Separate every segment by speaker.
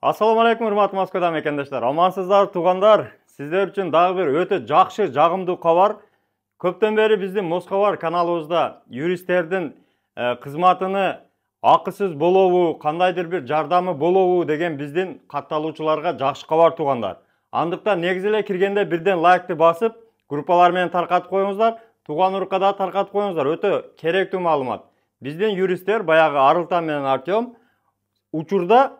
Speaker 1: Assalamu alaikum, урматтуу Москвадан мекендештер. Амансыздар, тугандар. Сиздер үчүн дагы бир өтө жакшы, жагымдуу кабар. Көптөн бери биздин Москва каналыбызда юристтердин кызматыны акысыз болобу, кандайдыр бир жардамы болобу деген биздин катталуучуларга жакшы кабар тугандар. Андыктан негизи эле киргенде бирден лайкты басып, группалар менен таркатып коюңуздар, туган урукка да таркатып коюңуздар. Өтө керектүү маалымат. Биздин юристтер баягы Арылтан менен Артем учурда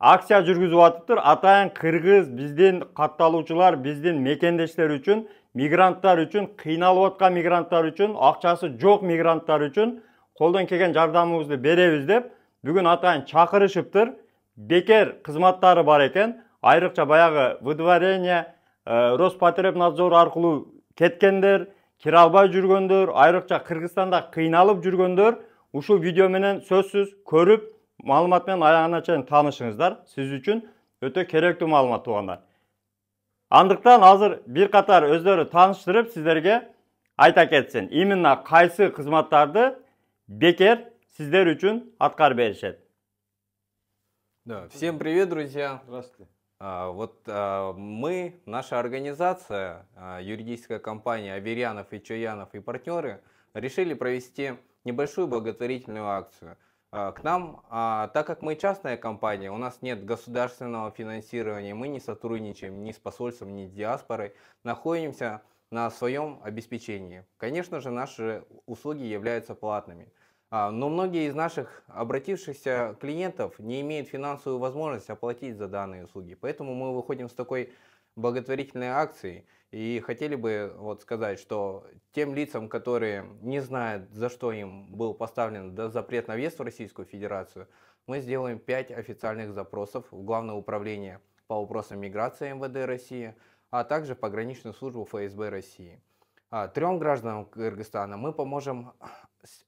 Speaker 1: акция жүргүзүп атыптыр. Атайын кыргыз биздин катталуучулар, биздин мекендештер үчүн, мигранттар үчүн, кыйналып аткан мигранттар үчүн, акчасы жок мигранттар үчүн колдон келген жардамыбызды беребиз деп бүгүн атайын чакырышыптыр. Бекер кызматтары бар экен. Айрыкча баягы выдворение, Роспотребнадзор аркылуу кеткендер, кире албай жүргөндөр, айрыкча Кыргызстанда кыйналып жүргөндөр ушул видео менен сөзсүз көрүп, маалымат менен аягына чейин таанышыңыздар. Сиз үчүн өтө керектүү маалымат тугандар. Андыктан азыр бир катар өздөрү тааныштырып сиздерге айта кетсин. Именно кайсы кызматтарды бекер сиздер үчүн аткарып беришет.
Speaker 2: Да, всем привет, друзья.
Speaker 3: Здравствуйте.
Speaker 2: Мы, наша организация, юридическая компания Аверьянов и Чоянов и партнеры, решили провести небольшую благотворительную акцию. К нам, так как мы частная компания, у нас нет государственного финансирования, мы не сотрудничаем ни с посольством, ни с диаспорой, находимся на своем обеспечении. Конечно же, наши услуги являются платными. Но многие из наших обратившихся клиентов не имеют финансовую возможность оплатить за данные услуги. Поэтому мы выходим с такой благотворительной акцией и хотели бы сказать, что тем лицам, которые не знают, за что им был поставлен запрет на въезд в Российскую Федерацию, мы сделаем 5 официальных запросов в Главное управление по вопросам миграции МВД России, а также в пограничную службу ФСБ России. 3 гражданам Кыргызстана мы поможем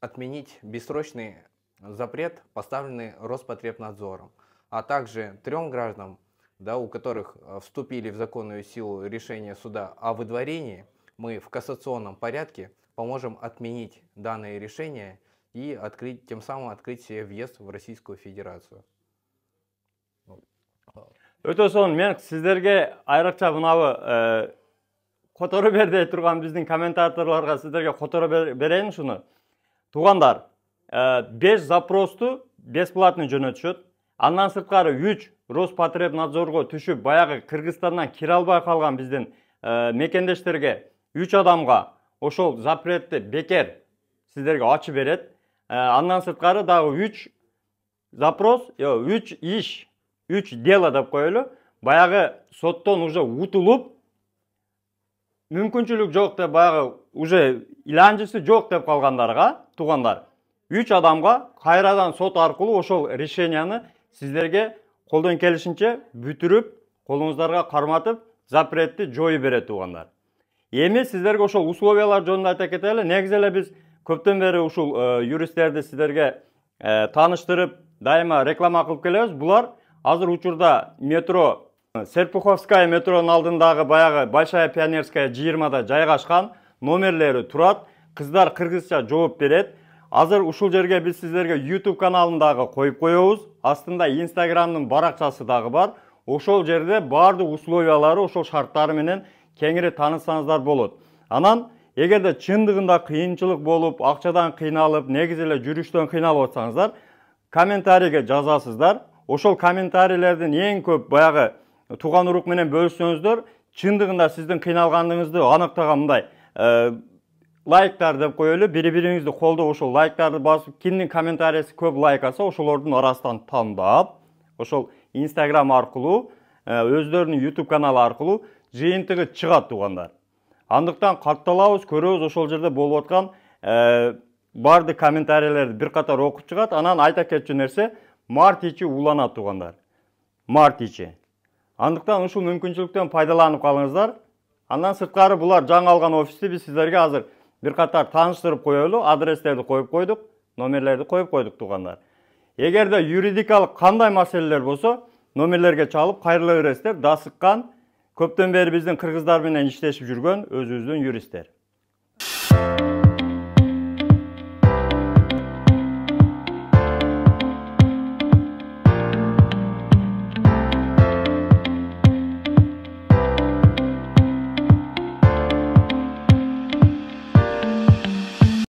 Speaker 2: отменить бессрочный запрет, поставленный Роспотребнадзором, а также 3 гражданам, у которых вступили в законную силу решения суда о выдворении, мы в кассационном порядке поможем отменить данные решения и тем самым открыть себе въезд в Российскую Федерацию.
Speaker 1: Өтө сонун мен сиздерге айрыкча мынабы которо бердей турган биздин комментаторлорго сиздерге которо берейин ушуну. Тугандар, 5 запросту бесплатно жөнөтүшөт. Андан сырткары 3 Роспотребнадзорго түшүп, баягы Кыргызстандан кире албай калган биздин мекендештерге 3 адамга ошол запретти бекер сиздерге ачып берет. Андан сырткары дагы 3 запрос, 3 иш, 3 дело деп коелу. Баягы соттон уже утулуп, мүмкүнчүлүк жок деп баягы уже иланчысы жок деп калгандарга, тугандар, 3 адамга кайрадан сот аркылуу ошол решенияны сиздерге колдон келишинче бүтүрүп, колуңуздарга карматып, запретти жоюп берет тугандар. Эми сиздерге ошол условиялар жөнүндө айта кетели. Негизи эле биз көптөн бери ушул юристтерди сиздерге тааныштырып, дайыма реклама кылып келебиз. Булар азыр учурда метро Серпуховская метронун алдындагы баягы Большая Пионерская 20да жайгашкан, номерлери турат, кыздар кыргызча жооп берет. Азыр ушул жерге биз сиздерге YouTube каналындагы коюп коебуз. Астында Instagramдын баракчасы дагы бар. Ошол жерде баардык условиялары, ошол шарттары менен кеңири таанышсаңыздар болот. Анан эгерде чындыгында кыйынчылык болуп, акчадан кыйналып, негизи эле жүрүштөн кыйналып атсаңыздар, комментарийге жазасыздар. Ошол комментарийлердин эң көп баягы туган урук менен бөлүшсөңүздөр, чындыгында сиздин кыйналгандыгыңызды аныктаган мындай лайктар деп коелу, бири-бириңизди колдоп ошол лайктарды басып, кимдин комментарийси көп лайк алса, ошолордун арасынан тандап, ошол Instagram аркылуу, өздөрүнүн YouTube каналы аркылуу жыйынтыгы чыгат тугандар. Андыктан катталабыз, көрөбүз ошол жерде болуп аткан бардык комментарийлерди бир катар окуп чыгат. Анан айта кетчү нерсе, март ичи уланат тугандар. Март ичи. Андыктан ушул мүмкүнчүлүктөн пайдаланып калыңыздар. Андан сырткары булар жаңы алган офисти биз сиздерге азыр бир катар тааныштырып коелу, адрестерди коюп койдук, номерлерди коюп койдук тугандар. Эгерде юридикалык кандай маселелер болсо, номерлерге чалып кайрыла бересиздер. Дасыккан көптөн бери биздин кыргыздар менен иштешип жүргөн өзүбүздүн юристтер.